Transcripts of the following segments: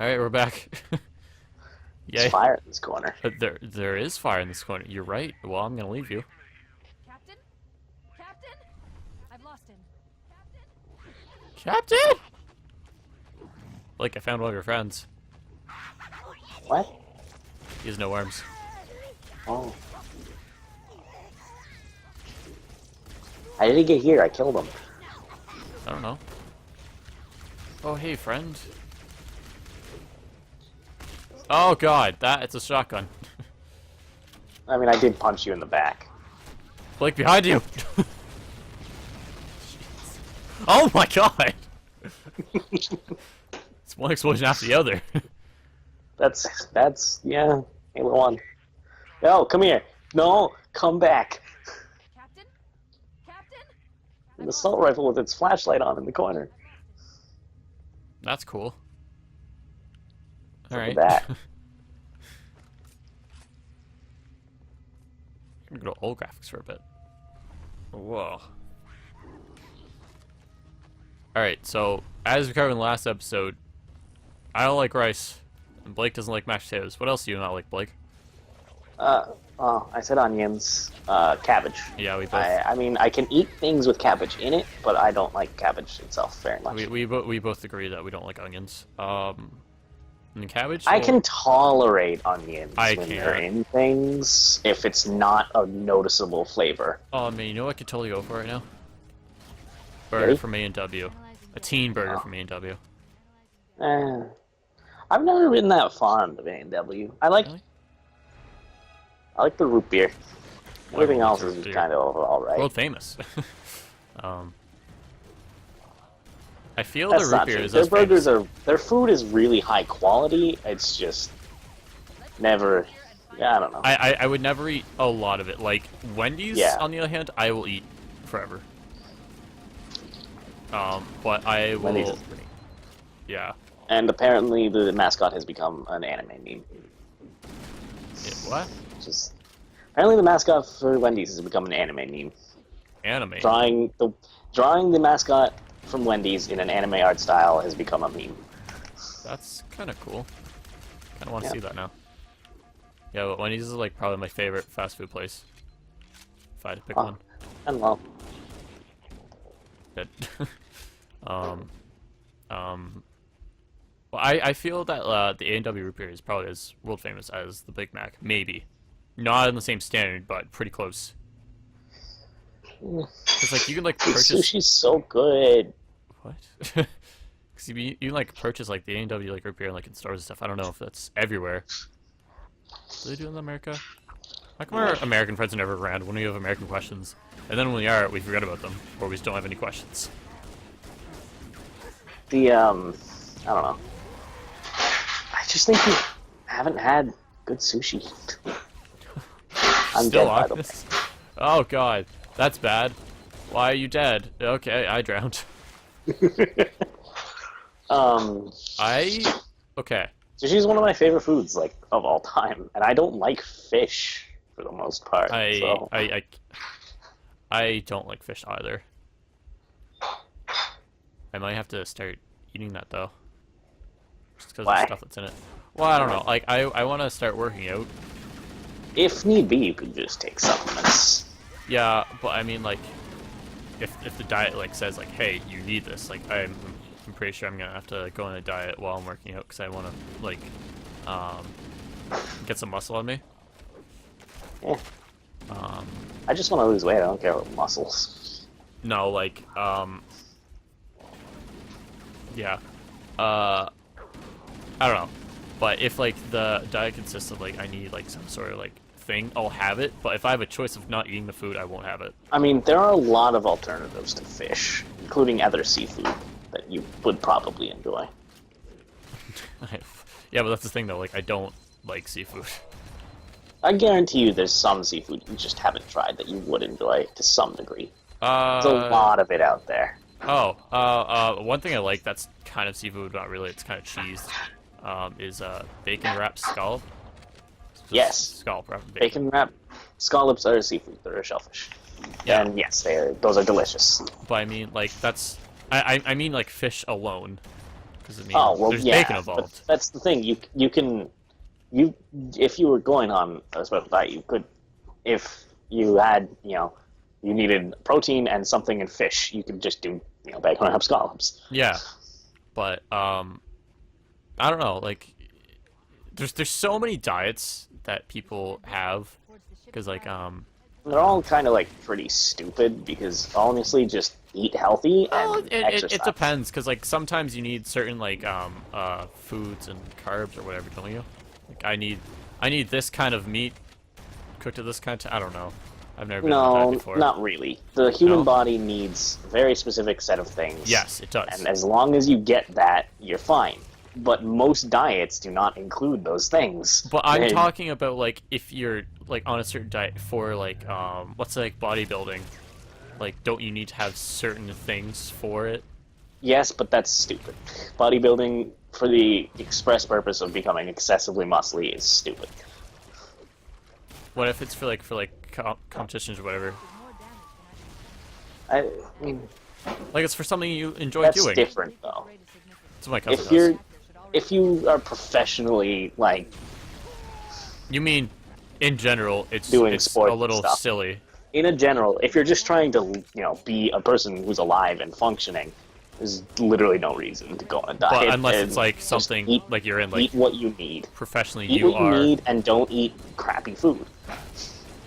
Alright, we're back. There's Yay. fire in this corner. There is fire in this corner. You're right. Well, I'm gonna leave you. Captain? Captain? I've lost him. Captain! Like, I found one of your friends. What? He has no arms. Oh. How did he get here? I killed him. I don't know. Oh, hey, friend. Oh, God. It's a shotgun. I mean, I did punch you in the back. Blake, behind you! Oh, my God! It's one explosion after the other. Yeah, Halo 1. No, come here. No, come back. Captain? Captain? An assault rifle with its flashlight on in the corner. That's cool. Look Alright. at that. I'm gonna go to old graphics for a bit. Whoa. Alright, so, as we covered in the last episode, I don't like rice, and Blake doesn't like mashed potatoes. What else do you not like, Blake? Oh, I said onions. Cabbage. Yeah, we both. I mean, I can eat things with cabbage in it, but I don't like cabbage itself very much. We both agree that we don't like onions. And cabbage? I well, can tolerate onions I when can't. they're in things, if it's not a noticeable flavor. Oh, man, you know what I could totally go for right now? Burger Really? from A&W. A teen burger from A&W. Eh, I've never been that fond of A&W. I like the root beer. Everything else is beer. kind of alright. World famous. I feel That's the root not beer true. is Their as burgers famous. their food is really high quality. It's just never. Yeah, I don't know. I would never eat a lot of it. Like Wendy's, Yeah. on the other hand, I will eat forever. But I will. Wendy's is pretty. Yeah. And apparently, the mascot has become an anime meme. What? Just apparently, the mascot for Wendy's has become an anime meme. Anime. Drawing the mascot from Wendy's in an anime art style has become a meme. That's kind of cool. Kind of want to Yeah. see that now. Yeah, but Wendy's is like probably my favorite fast food place. If I had to pick one. And well, Good. Well, I feel that the A&W root beer is probably as world famous as the Big Mac. Maybe. Not in the same standard, but pretty close. Because, like, you can, like, purchase... sushi's so good. What? Because you can, like, purchase, like, the A&W, like, root beer, like, in stores and stuff. I don't know if that's everywhere. Do they do it in America? How come our American friends are never around when we have American questions? And then when we are, we forget about them. Or we just don't have any questions. I don't know. I just think we haven't had good sushi. I'm Still dead, by the way. honest? Oh, God. That's bad. Why are you dead? Okay, I drowned. Okay. Sushi is one of my favorite foods, like, of all time, and I don't like fish for the most part. So. I don't like fish either. I might have to start eating that though. Just because of the Why? stuff that's in it. Well, I don't know. Like I want to start working out. If need be, you could just take supplements. Yeah, but I mean like, if the diet like says like, hey, you need this, like I'm pretty sure I'm gonna have to go on a diet while I'm working out because I want to like, get some muscle on me. Yeah. I just want to lose weight. I don't care about muscles. No, like, yeah, I don't know, but if like the diet consists of like I need like some sort of like thing, I'll have it. But if I have a choice of not eating the food, I won't have it. I mean, there are a lot of alternatives to fish, including other seafood that you would probably enjoy. Yeah, but that's the thing though. Like, I don't like seafood. I guarantee you there's some seafood you just haven't tried that you would enjoy to some degree. There's a lot of it out there. One thing I like that's kind of seafood, not really, it's kind of cheese, is bacon wrapped scallop. Yes. Scallop wrapped Bacon wrap scallops are seafood. They're a shellfish. Yeah. And yes, those are delicious. But I mean, like, that's... I mean, like, fish alone. Because I mean, Oh well, there's yeah. bacon But involved. that's the thing. You can if you were going on a special diet, you could if you had you needed protein and something in fish, you could just do bacon wrapped scallops. Yeah, but I don't know. Like, there's so many diets that people have because like They're all kind of like pretty stupid because honestly, just eat healthy well, and it exercise. depends because like sometimes you need certain like foods and carbs or whatever, don't you? Like I need this kind of meat cooked to this kind of I don't know. I've never been on a diet No, before. not really. The human No? body needs a very specific set of things. Yes, it does. And as long as you get that, you're fine. But most diets do not include those things. But I'm They- talking about like if you're like on a certain diet for like let's say like bodybuilding, like don't you need to have certain things for it? Yes, but that's stupid. Bodybuilding for the express purpose of becoming excessively muscly is stupid. What if it's for like competitions or whatever? I mean, Like it's for something you enjoy that's doing. different though. That's what my cousin does. If you are professionally like You mean in general Doing it's sport a little stuff. silly. in a general, if you're just trying to be a person who's alive and functioning, there's literally no reason to go on a diet. But unless and it's like just something eat, like you're in like eat what you need. professionally Eat you what you are. need and don't eat crappy food,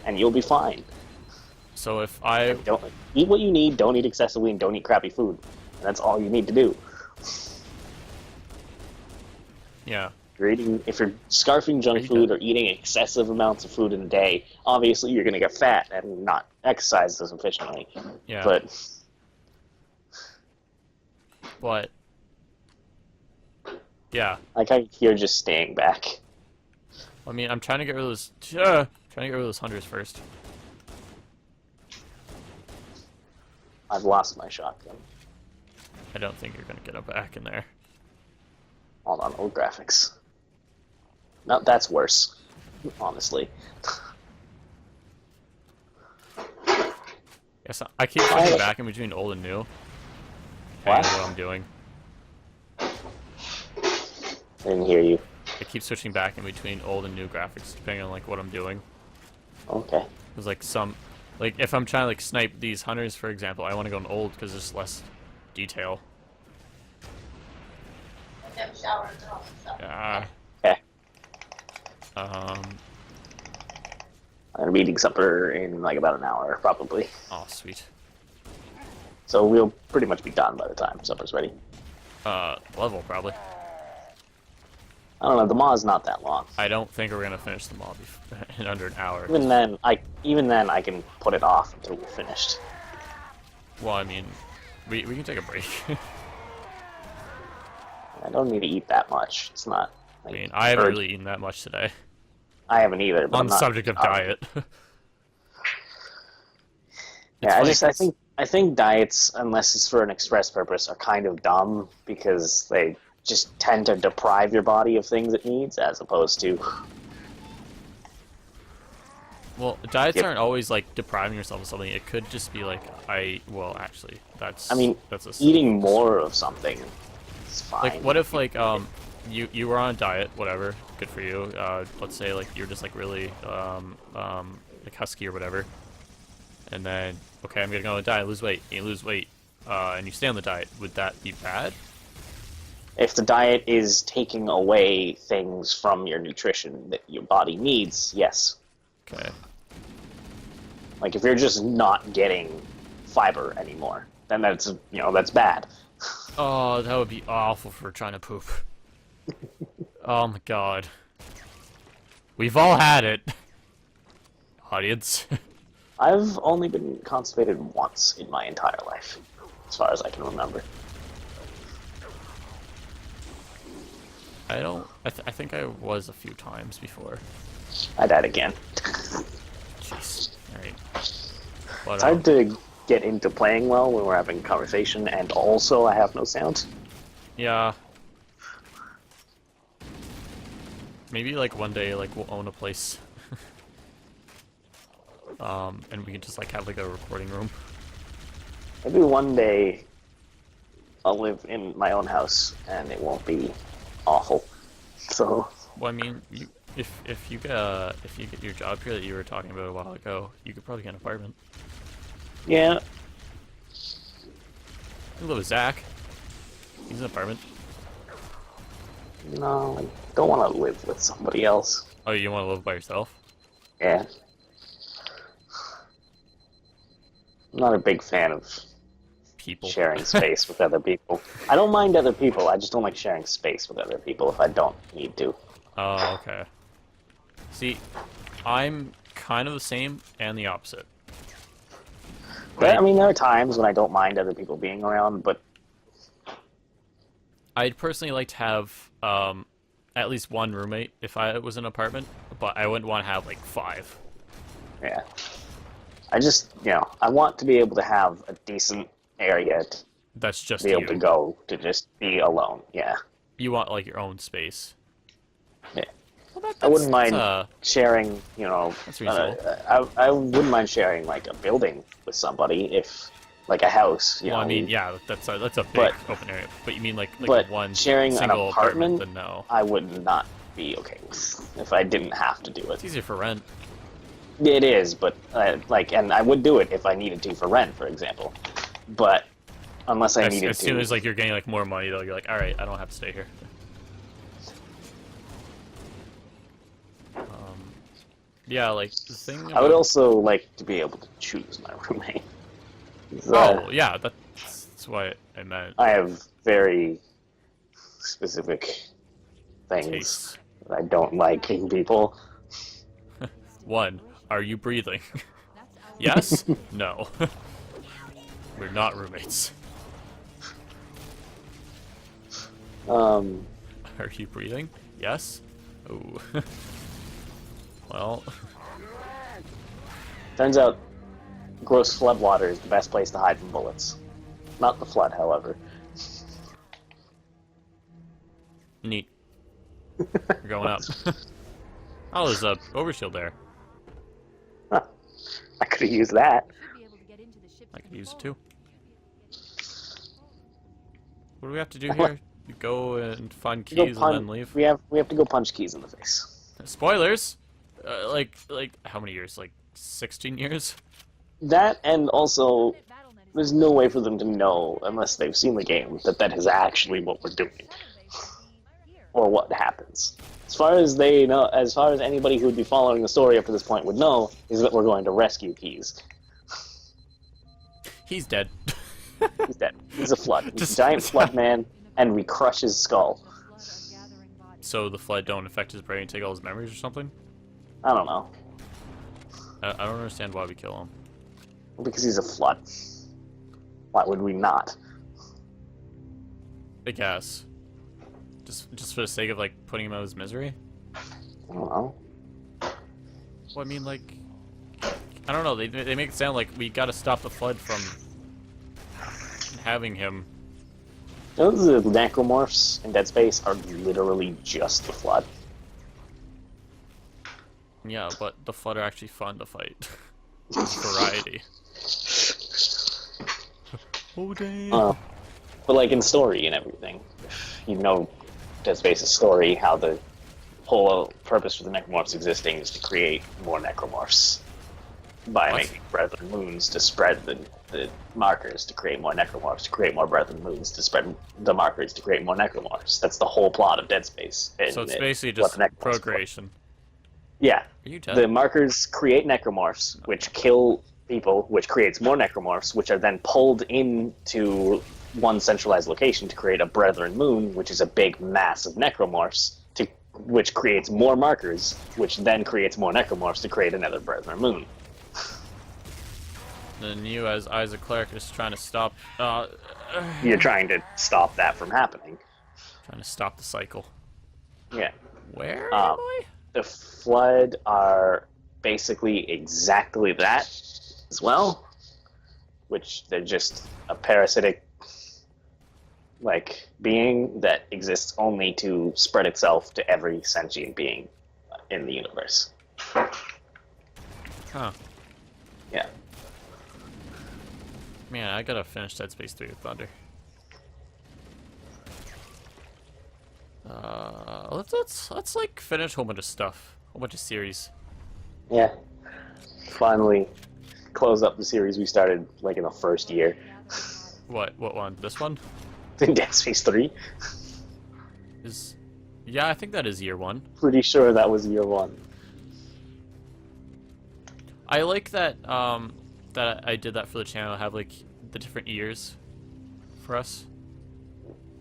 and you'll be fine. So if I Don't eat what you need, don't eat excessively, and don't eat crappy food. And that's all you need to do. yeah. If you're scarfing junk you food done? or eating excessive amounts of food in a day, obviously you're going to get fat and not exercise as efficiently. Yeah. But yeah. like you're just staying back. I mean, I'm trying to get rid of those. Trying to get rid of those hunters first. I've lost my shotgun. I don't think you're gonna get it back in there. Hold on, old graphics. No, that's worse. Honestly. Yes, I keep switching back in between old and new. I What? know what I'm doing. I didn't hear you. I keep switching back in between old and new graphics depending on like what I'm doing. Okay. There's like some, like if I'm trying to like snipe these hunters, for example, I want to go in old because there's less detail. Yeah. Okay. Um. I'm gonna be eating supper in like about an hour, probably. Oh, sweet. So we'll pretty much be done by the time supper's ready. Level probably. I don't know. The maw's not that long. I don't think we're gonna finish the mob in under an hour. Even then, I can put it off until we're finished. Well, I mean, we can take a break. I don't need to eat that much. It's not. I Like, mean, I haven't or- really eaten that much today. I haven't either. But On I'm the not, subject of diet. Yeah, It's like- I think diets, unless it's for an express purpose, are kind of dumb because they just tend to deprive your body of things it needs, as opposed to Well, diets Yep. aren't always like depriving yourself of something. It could just be like well, actually, that's. I mean, that's a eating more of something. It's fine. Like, what if like you were on a diet, whatever, good for you. Let's say like you're just like really like husky or whatever, and then okay, I'm gonna go on a diet, lose weight. You lose weight, and you stay on the diet. Would that be bad? If the diet is taking away things from your nutrition that your body needs, yes. Okay. Like if you're just not getting fiber anymore, then that's bad. Oh, that would be awful for trying to poop. Oh my god. We've all had it. Audience. I've only been constipated once in my entire life, as far as I can remember. I think I was a few times before. I died again. Jeez. Alright. But, It's hard to get into playing well when we're having a conversation, and also I have no sound. yeah. Maybe like one day like we'll own a place. And we can just like have like a recording room. Maybe one day I'll live in my own house, and it won't be awful. So, Well, I mean, if you get your job here that you were talking about a while ago, you could probably get an apartment. yeah, You live with Zach. He's an apartment. no, I don't want to live with somebody else. Oh, you want to live by yourself? Yeah. I'm not a big fan of People. sharing space with other people. I don't mind other people, I just don't like sharing space with other people if I don't need to. Oh, okay. See, I'm kind of the same and the opposite. But, I mean, there are times when I don't mind other people being around, but I'd personally like to have at least one roommate if I was in an apartment, but I wouldn't want to have like 5. yeah. I just, I want to be able to have a decent area to That's just be you. able to go to just be alone. Yeah. You want like your own space. Yeah. Well, I wouldn't mind that's sharing, That's reasonable. I wouldn't mind sharing like a building with somebody if, like a house. well, I mean, yeah, that's a big But- open area. But you mean like but one sharing an single apartment, Then no. I would not be okay with if I didn't have to do it. It's easier for rent. It is, but and I would do it if I needed to for rent, for example. But unless I As needed soon to, as like you're getting like more money, though, you're like, all right, I don't have to stay here. Yeah, like the thing. I would about- also like to be able to choose my roommate. 'Cause, Oh yeah, that's what I meant. I have very specific things Tastes. that I don't like in people. 1. Are you breathing? That's our Yes? No. We're not roommates. Um, Are you breathing? Yes? Oh. Well, turns out gross floodwater is the best place to hide from bullets. Not the flood, however. neat. We're going up. Oh, there's a overshield there. Huh. I could have used that. should be able to get into the ship's I could use it too. control. What do we have to do here? You go and find Go keys and pun- then leave? We have to go punch keys in the face. Spoilers! Like how many years? Like 16 years? That, and also Battle.net is there's no way for them to know unless they've seen the game that is actually what we're doing Saturday should be here. or what happens. As far as they know, as far as anybody who would be following the story up to this point would know, is that we're going to rescue Keys. He's dead. He's dead. He's a flood. He's Just- a giant flood man, and we crush his skull. The flood are gathering bodies. So the flood don't affect his brain and take all his memories or something? I don't know. I don't understand why we kill him. Because he's a flood. Why would we not? I guess. Just for the sake of like putting him out of his misery? I don't know. Well, I mean, like, I don't know. They make it sound like we got to stop the flood from having him. You know, the Necromorphs in Dead Space are literally just the flood. Yeah, but the flood are actually fun to fight. It's variety. Oh damn! But like in story and everything, you know Dead Space's story, how the whole purpose for the Necromorphs existing is to create more Necromorphs by What? making Brethren moons to spread the markers to create more Necromorphs, to create more Brethren moons to spread the markers to create more Necromorphs. That's the whole plot of Dead Space. So it's And basically what just the Necromorphs are for. procreation. Yeah. Are you dead? The markers create necromorphs, which kill people, which creates more necromorphs, which are then pulled into one centralized location to create a Brethren moon, which is a big mass of necromorphs, which creates more markers, which then creates more necromorphs to create another Brethren moon. Then you, as Isaac Clarke, is trying to stop. You're trying to stop that from happening. Trying to stop the cycle. Yeah. Where Um, am I? The Flood are basically exactly that as well, which they're just a parasitic being that exists only to spread itself to every sentient being in the universe. Huh. Yeah. Man, I gotta finish Dead Space 3 with Thunder. Let's like finish a whole bunch of stuff, a whole bunch of series. Yeah. Finally close up the series we started like in the first year. What one? This one In Dead Space 3. is, yeah, I think that is year one. Pretty sure that was year 1. I like that that I did that for the channel. Have like the different years for us.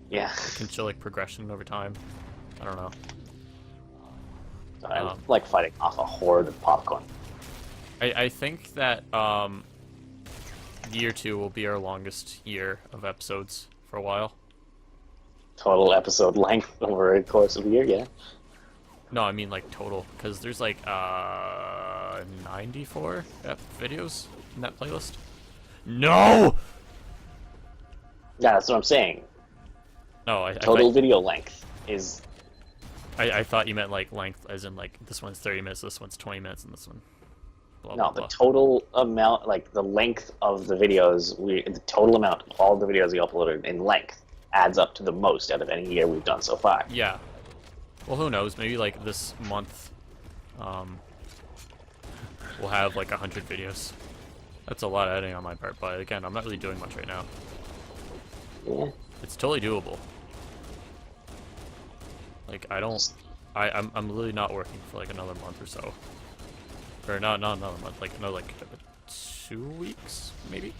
Yeah. It can show like progression over time. I don't know. I'm like fighting off a horde of popcorn. I think that year 2 will be our longest year of episodes for a while. Total episode length over a course of a year, yeah. No, I mean like total, because there's like 94 videos in that playlist. No. Yeah, that's what I'm saying. No, Total video length is... I thought you meant like length, as in like this one's 30 minutes, this one's 20 minutes, and this one. Blah, No, blah, the blah. total amount, like the length of the videos, the total amount of all the videos we uploaded in length adds up to the most out of any year we've done so far. Yeah. Well, who knows? Maybe like this month, we'll have like 100 videos. That's a lot of editing on my part, but again, I'm not really doing much right now. Yeah. It's totally doable. Like I'm literally not working for like another month or so, or not another month, like another like 2 weeks maybe.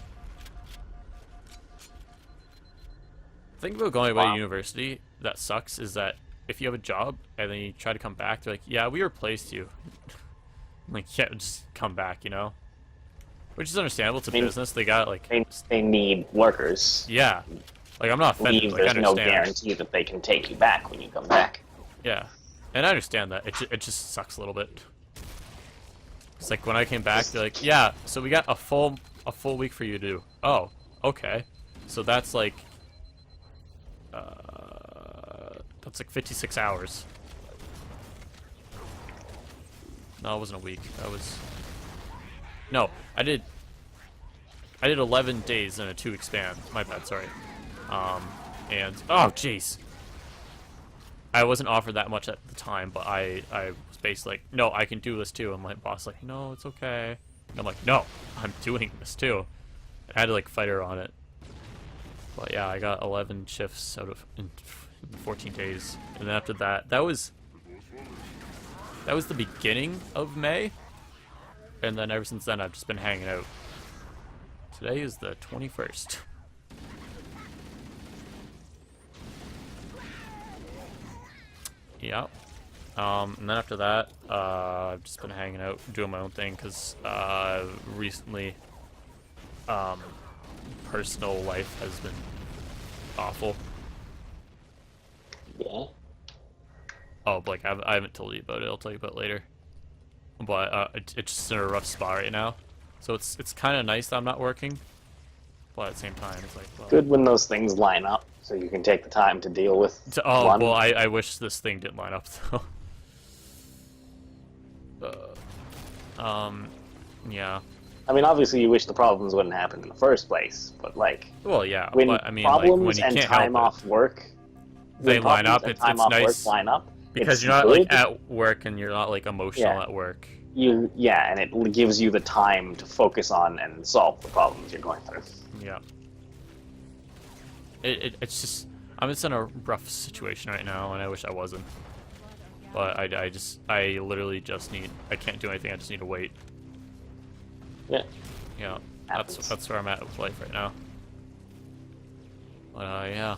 The thing about going away to university that sucks is that if you have a job and then you try to come back, they're like, yeah, we replaced you. Like, yeah, just come back, you know? Which is understandable. It's a business. They got, like... They need workers. Yeah. Like, I'm not offended. Like, I There's no understand. guarantee that they can take you back when you come back. Yeah. And I understand that. It just sucks a little bit. It's like, when I came back, they're like, yeah, so we got a full week for you to do. Oh, okay. So that's, like... that's like 56 hours. No, it wasn't a week. That was... No, I did 11 days in a 2-week span. My bad, sorry. And... Oh, jeez! I wasn't offered that much at the time, but I was basically like, no, I can do this too. And my boss like, no, it's okay. And I'm like, no, I'm doing this too. I had to like fight her on it. But yeah, I got 11 shifts out of in 14 days, and then after that, that was the beginning of May, and then ever since then I've just been hanging out. Today is the 21st. Yeah. And then after that, I've just been hanging out, doing my own thing, because recently, personal life has been awful. Yeah. Oh, Blake, I haven't told you about it. I'll tell you about it later. But it's just in a rough spot right now. So it's kind of nice that I'm not working, but at the same time, it's like, well, Good when those things line up, so you can take the time to deal with oh, one. well, I wish this thing didn't line up though. Yeah. I mean, obviously you wish the problems wouldn't happen in the first place, but like... Well, yeah, when but I mean, like, problems when you and can't time help off work... they when line problems up, and it's time off nice. work line up, because it's you're not, good. like, at work and you're not, like, emotional Yeah. at work. Yeah, and it gives you the time to focus on and solve the problems you're going through. Yeah. It's just, I'm just in a rough situation right now, and I wish I wasn't. But I literally just need, I can't do anything, I just need to wait. Yeah. Yeah, Happens. that's where I'm at with life right now. But, yeah.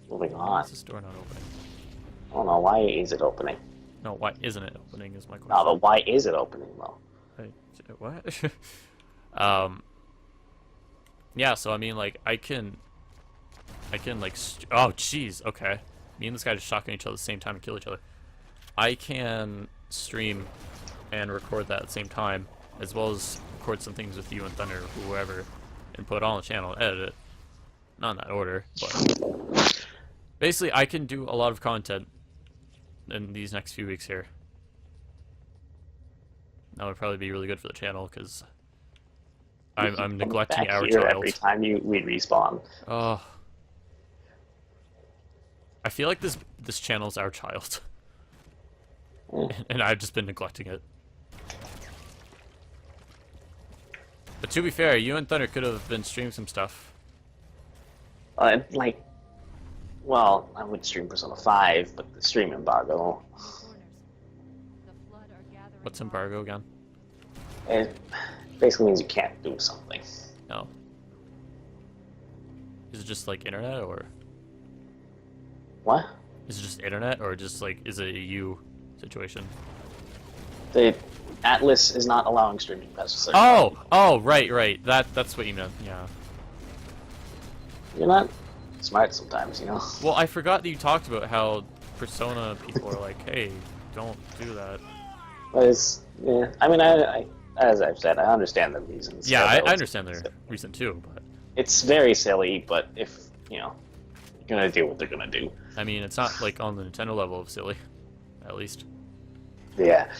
Moving Why on. is this door not opening? I don't know, why is it opening? No, why isn't it opening is my question. No, but why is it opening, though? What? Yeah, so I mean, like, I can like, oh, jeez, okay. Me and this guy just shotgun each other at the same time and kill each other. I can stream and record that at the same time, as well as record some things with you and Thunder or whoever, and put it on the channel and edit it. Not in that order, but basically, I can do a lot of content in these next few weeks here. That would probably be really good for the channel, because I'm neglecting Back our here child. every time we'd respawn. Oh, I feel like this channel's our child, and I've just been neglecting it. But to be fair, you and Thunder could have been streaming some stuff. Like, well, I would stream Persona 5, but the stream embargo, In the corners. The flood are gathering What's embargo again? it basically means you can't do something. No. Is it just like internet, or What? is it just internet, or just like is it a you situation? The Atlas is not allowing streaming past a certain Oh, oh, right. That's what you meant. Yeah. You're not smart sometimes, you know? Well, I forgot that you talked about how Persona people are like, hey, don't do that. But it's, yeah, I mean, I as I've said, I understand the reasons. Yeah, I although understand their reason too, but It's very silly, but if, you know, you're gonna do what they're gonna do. I mean, it's not like on the Nintendo level of silly, at least. Yeah.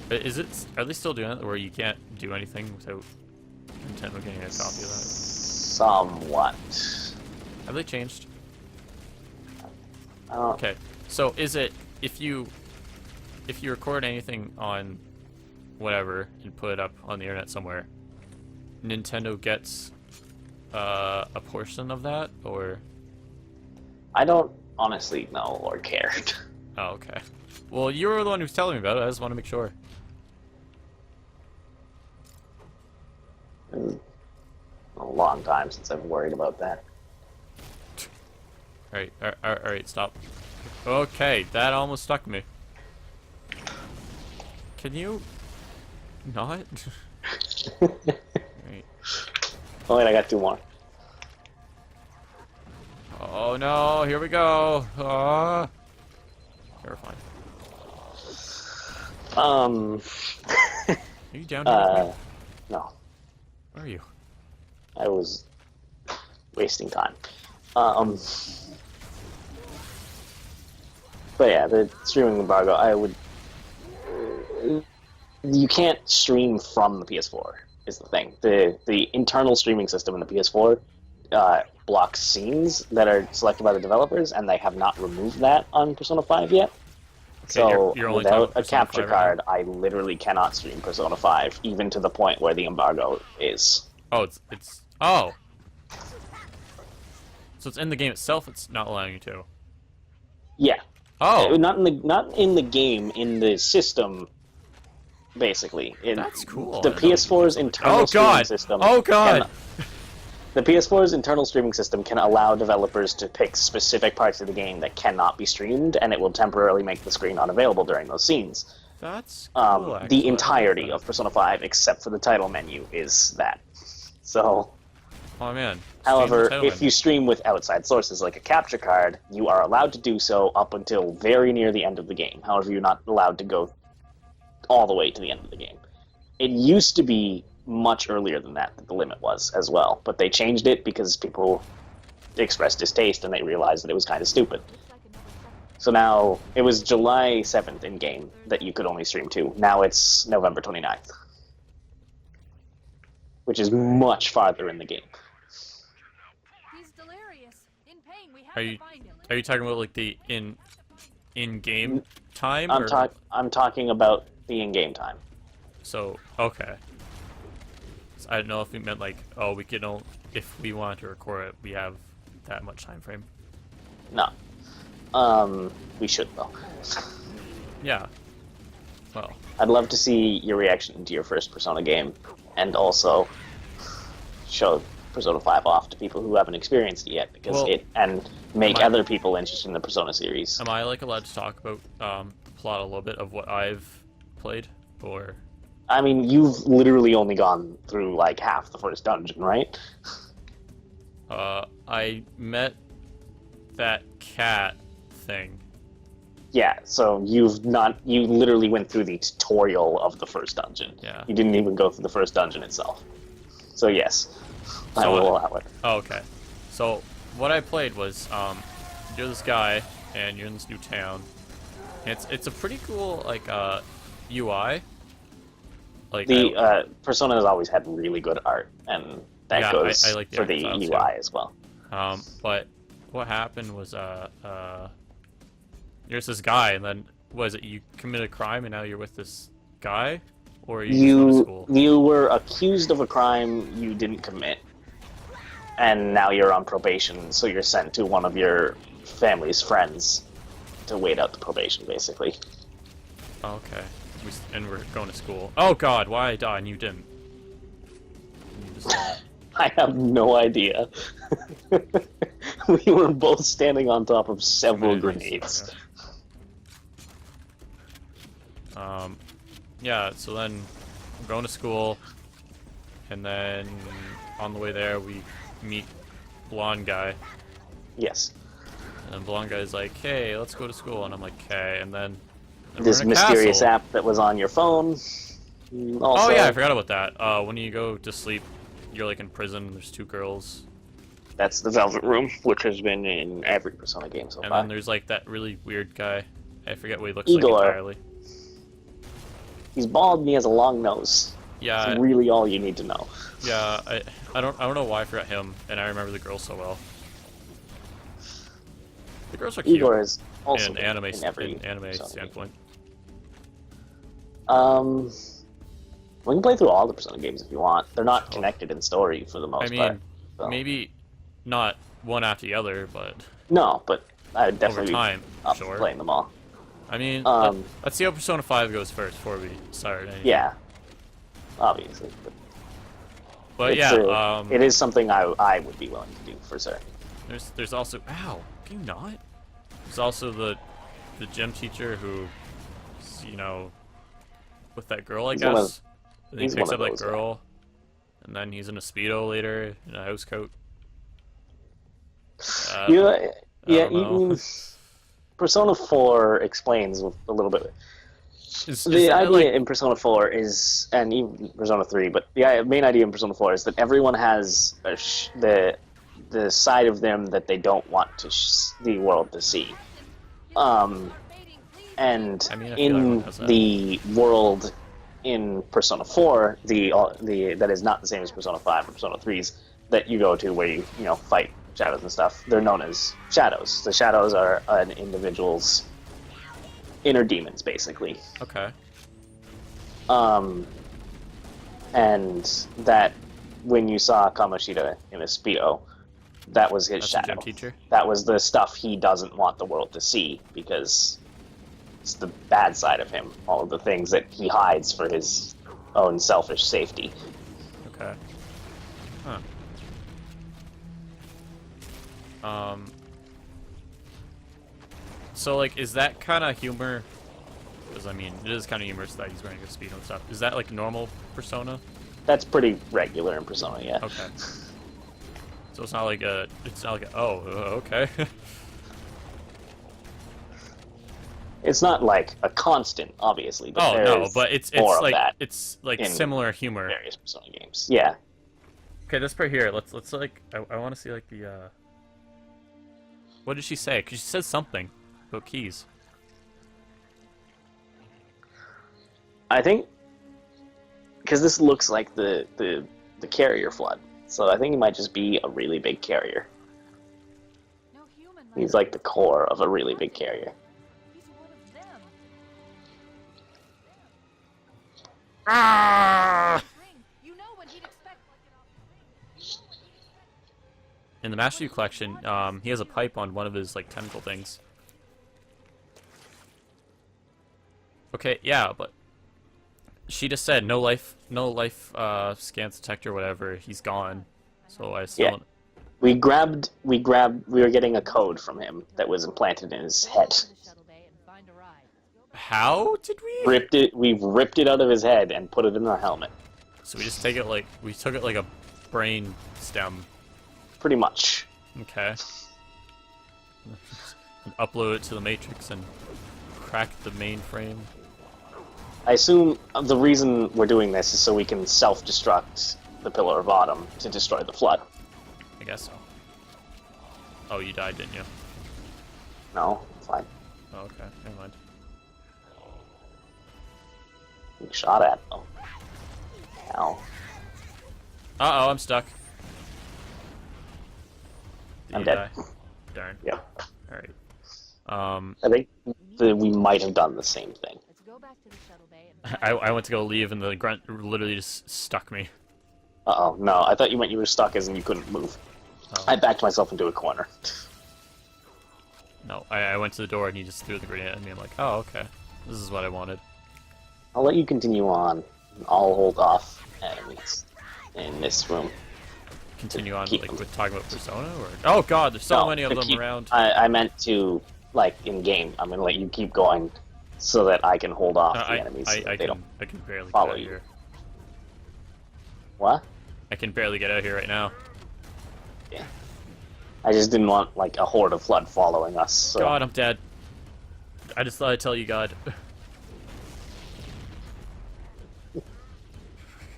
But is it? Are they still doing it where you can't do anything without Nintendo getting a copy of that? Somewhat. Have they changed? I don't, Okay, so is it if you record anything on whatever and put it up on the internet somewhere, Nintendo gets a portion of that, or? I don't honestly know or care. Oh, okay. Well, you were the one who was telling me about it. I just want to make sure. It's been a long time since I've worried about that. Alright, stop. Okay, that almost stuck me. Can you not? Right. Oh wait, I got two more. Oh no, here we go. Terrifying. Um. Are you down here with me? No, Where are you? I was wasting time. But yeah, the streaming embargo, I would. You can't stream from the PS4. Is the thing. The internal streaming system in the PS4 blocks scenes that are selected by the developers, and they have not removed that on Persona 5 yet. So you're only talking without about a Persona capture 5 right card, I literally cannot stream Persona 5, even to the point where the embargo is. Oh, oh. So it's in the game itself. It's not allowing you to. Yeah. Oh, Not in the game, in the system. Basically, that's cool. The I didn't know PS4's internal oh streaming god. system. Oh god. The PS4's internal streaming system can allow developers to pick specific parts of the game that cannot be streamed, and it will temporarily make the screen unavailable during those scenes. That's cool, actually. The entirety of Persona 5, except for the title menu, is that. So, Oh man. however, Stream the if you stream with outside sources like a capture card, you are allowed to do so up until very near the end of the game. However, you're not allowed to go all the way to the end of the game. It used to be much earlier than that the limit was as well, but they changed it because people expressed distaste and they realized that it was kind of stupid. So now it was July 7th in game that you could only stream to. Now it's November 29th, which is much farther in the game. He's delirious. In pain. We have Are to you find him. are you talking about like the in-game time? I'm talking about the in-game time. So okay. So I don't know if we meant like, oh, we can only, if we want to record it, we have that much time frame. No. We should though. Yeah. Well, I'd love to see your reaction to your first Persona game, and also show Persona 5 off to people who haven't experienced it yet, because and make Am I- other people interested in the Persona series. am I like allowed to talk about the plot a little bit of what I've played, or? I mean, you've literally only gone through like half the first dungeon, right? I met that cat thing. Yeah, so you literally went through the tutorial of the first dungeon. Yeah. You didn't even go through the first dungeon itself. So yes, I will allow it. Oh, okay. So what I played was you're this guy and you're in this new town. And it's a pretty cool like UI. Like Persona has always had really good art, and that Yeah, goes I like the for art the styles, UI too. as well. But what happened was there's this guy, and then was it you committed a crime and now you're with this guy, or you just go to school? You were accused of a crime you didn't commit, and now you're on probation, so you're sent to one of your family's friends to wait out the probation, basically. Okay. And we're going to school. Oh god, why I died and you didn't? You just, I have no idea. We were both standing on top of several grenades. Okay. Yeah, so then we're going to school, and then on the way there we meet blonde guy. Yes. And then blonde guy's like, hey, let's go to school, and I'm like, okay, and then This we're in a mysterious castle. app that was on your phone. Also, Oh yeah, I forgot about that. When you go to sleep, you're like in prison, there's two girls. that's the Velvet Room, which has been in every Persona game so And far. then there's like that really weird guy. I forget what he looks Igor. like entirely. He's bald and he has a long nose. Yeah, That's really all you need to know. yeah. I don't know why I forgot him, and I remember the girls so well. The girls are cute Igor is also in been anime in every anime Persona standpoint. game. We can play through all the Persona games if you want. They're not Oh. connected in story for the most I mean, part. So. maybe not one after the other, but No, but I would over definitely time, be up sure. for playing them all. I mean, Um, let's see how Persona 5 goes first before we start anything. Yeah, obviously. But It's yeah, it is something I would be willing to do for sure. there's also ow, can you not? There's also the gym teacher who, you know, with that girl, I He's one of- guess. And he he's picks one up of that those, yeah. girl, and then he's in a Speedo later, in a house coat. Yeah, don't know. even Persona 4 explains a little bit. Is The that, idea like, in Persona 4 is, and even Persona 3, but the main idea in Persona 4 is that everyone has the side of them that they don't want the world to see. And I mean, I feel in everyone has that. the world in Persona 4, the that is not the same as Persona 5 or Persona 3's that you go to where you fight shadows and stuff. They're known as shadows. The shadows are an individual's inner demons, basically. Okay. And that when you saw Kamoshida in a Speedo, that was his That's the shadow. gym teacher? That was the stuff he doesn't want the world to see because it's the bad side of him. All of the things that he hides for his own selfish safety. Okay. Huh. So, like, is that kind of humor? Because, I mean, it is kind of humorous that he's wearing a Speedo and stuff. Is that, like, normal Persona? That's pretty regular in Persona, yeah. Okay. So it's not like a, oh, okay. It's not like a constant, obviously. But Oh, there no, is but it's more of like, that it's like in similar humor. various Persona games. Yeah. Okay, this part here, let's like, I want to see, like, the, what did she say? Because she said something about keys. I think because this looks like the carrier flood, so I think he might just be a really big carrier. No human He's like the core of a really big carrier. He's one of them. Ring. You know what he'd expect. In the Master Chief Collection, he has a pipe on one of his, like, tentacle things. Okay, yeah, but she just said no life scans detector, whatever. He's gone. So I still. Yeah. We were getting a code from him that was implanted in his head. To the shuttle bay and find a ride. How did we? We ripped it out of his head and put it in our helmet. So we just take it like we took it like a brain stem. Pretty much. Okay. And upload it to the Matrix and crack the mainframe. I assume the reason we're doing this is so we can self-destruct the Pillar of Autumn to destroy the Flood. I guess so. Oh, you died, didn't you? No, it's fine. Oh, okay, never mind. Being shot at, though. Ow. Uh-oh, I'm stuck. Did I'm you dead. die? Darn. Yep. All right. I think that we might have done the same thing. Let's go back to the shuttle bay and I went to go leave, and the grunt literally just stuck me. Uh-oh, no, I thought you meant you were stuck as in you couldn't move. Oh. I backed myself into a corner. No, I went to the door, and he just threw the grenade at me. I'm like, oh, okay. This is what I wanted. I'll let you continue on. I'll hold off enemies in this room. Continue on, keep like, them. with talking about Persona, or... Oh, God, there's so No, many of to them keep- around. I meant to, like, in-game. I'm going to let you keep going so that I can hold off the enemies so that they don't I can barely follow get out you. here. What? I can barely get out here right now. Yeah. I just didn't want, like, a horde of flood following us, so... God, I'm dead. I just thought I'd tell you, God.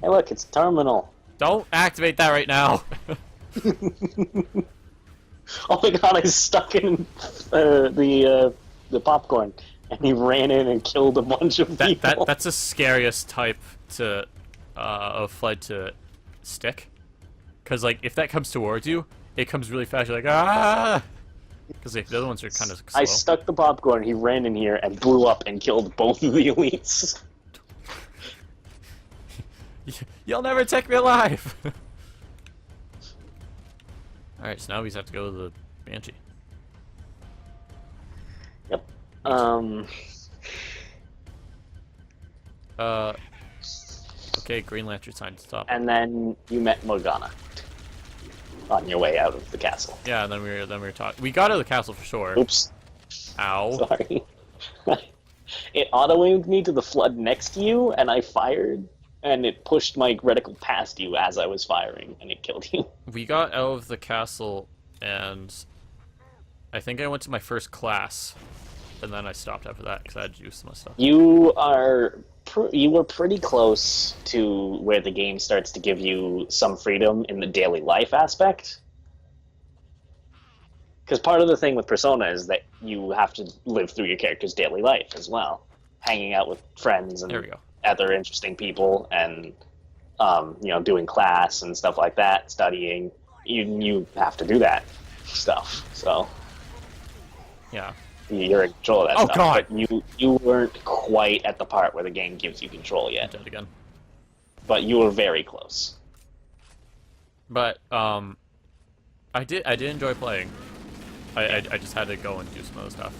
Hey, look, it's terminal. Don't activate that right now. Oh my god, I stuck in the popcorn, and he ran in and killed a bunch of people. That's the scariest type to of flood to stick, because like if that comes towards you, it comes really fast. You're like ah, because like the other ones are kind of slow. I stuck the popcorn, he ran in here and blew up and killed both of the elites. You'll never take me alive. All right, so now we just have to go to the Banshee. Yep. Okay, Green Lantern sign to stop. And then you met Morgana on your way out of the castle. Yeah, and then we were talking. We got out of the castle for sure. Oops. Ow. Sorry. It auto-aimed me to the flood next to you, and I fired, and it pushed my reticle past you as I was firing, and it killed you. We got out of the castle, and I think I went to my first class, and then I stopped after that because I had to do some stuff. You were pretty close to where the game starts to give you some freedom in the daily life aspect. Because part of the thing with Persona is that you have to live through your character's daily life as well. Hanging out with friends and There we go. other interesting people and, doing class and stuff like that, studying. You have to do that stuff. So Yeah. you're in control of that Oh, stuff. God. But you weren't quite at the part where the game gives you control I'm yet. dead again. But you were very close. But I did enjoy playing. I just had to go and do some other stuff.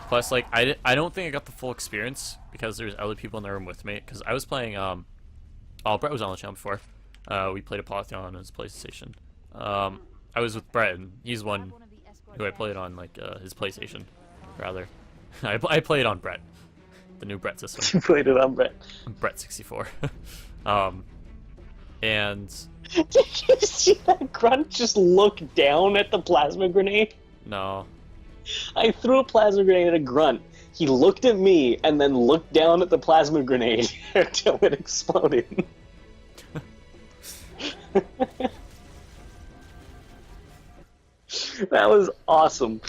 Plus, like I don't think I got the full experience because there's other people in the room with me. Because I was playing Brett was on the channel before. We played a Polytheon on his PlayStation. I was with Brett, and he's one who I played on like his PlayStation, rather. I played on Brett, the new Brett system. You played it on Brett. Brett 64. And Did you see that grunt just look down at the plasma grenade? no, I threw a plasma grenade at a grunt. He looked at me and then looked down at the plasma grenade until it exploded. That was awesome.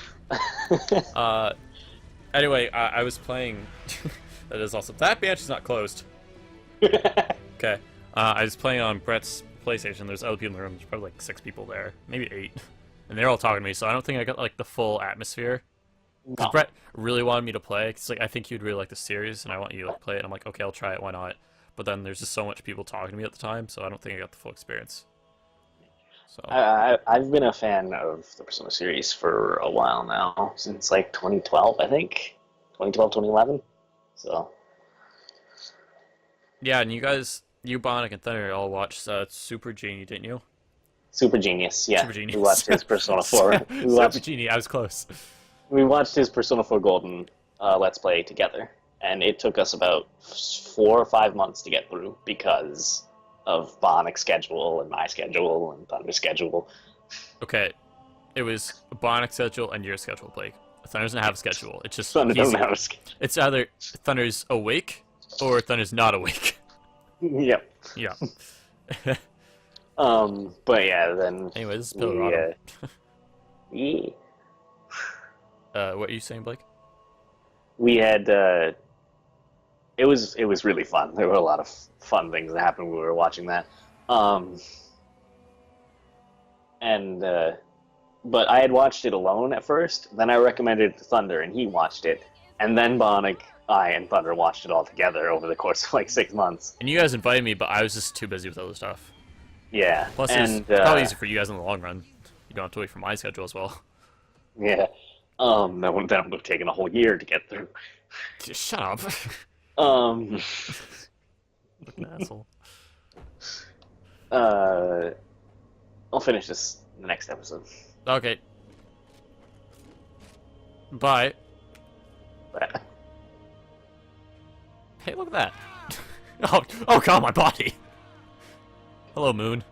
anyway, I was playing. That is awesome. That bench is not closed. Okay. I was playing on Brett's PlayStation. There's other people in the room. There's probably like 6 people there, maybe 8, and they're all talking to me. So I don't think I got like the full atmosphere. Because No. Brett really wanted me to play. Cause like I think you'd really like the series, and I want you to like play it. And I'm like, okay, I'll try it. Why not? But then there's just so much people talking to me at the time, so I don't think I got the full experience. So I've been a fan of the Persona series for a while now, since like 2012, I think. 2012, 2011. So. yeah, and you guys, you Bionic and Thunder all watched Super Genie, didn't you? Super Genius, yeah. Super Genius. We watched his Persona 4. Super Genie, I was close. We watched his Persona 4 Golden Let's Play together, and it took us about 4 or 5 months to get through because of Bionic's schedule and my schedule and Thunder's schedule. Okay, it was Bionic's schedule and your schedule, Blake. Thunder doesn't have a schedule. It's just Thunder doesn't easy. have a schedule. It's either Thunder's awake or Thunder's not awake. Yep. Yeah. But yeah, then Anyway, this is Pillar Autumn. yeah. What are you saying, Blake? We had it was really fun. There were a lot of fun things that happened when we were watching that. And but I had watched it alone at first. Then I recommended it to Thunder, and he watched it. And then Bionic Eye and Thunder watched it all together over the course of like 6 months. And you guys invited me, but I was just too busy with other stuff. Yeah, Plus, and it's probably easy for you guys in the long run. You don't have to wait for my schedule as well. yeah, that would have taken a whole year to get through. Just shut up. Um, What an asshole. I'll finish this in the next episode. Okay. Bye. But, Hey, look at that. Oh god, my body. Hello, Moon.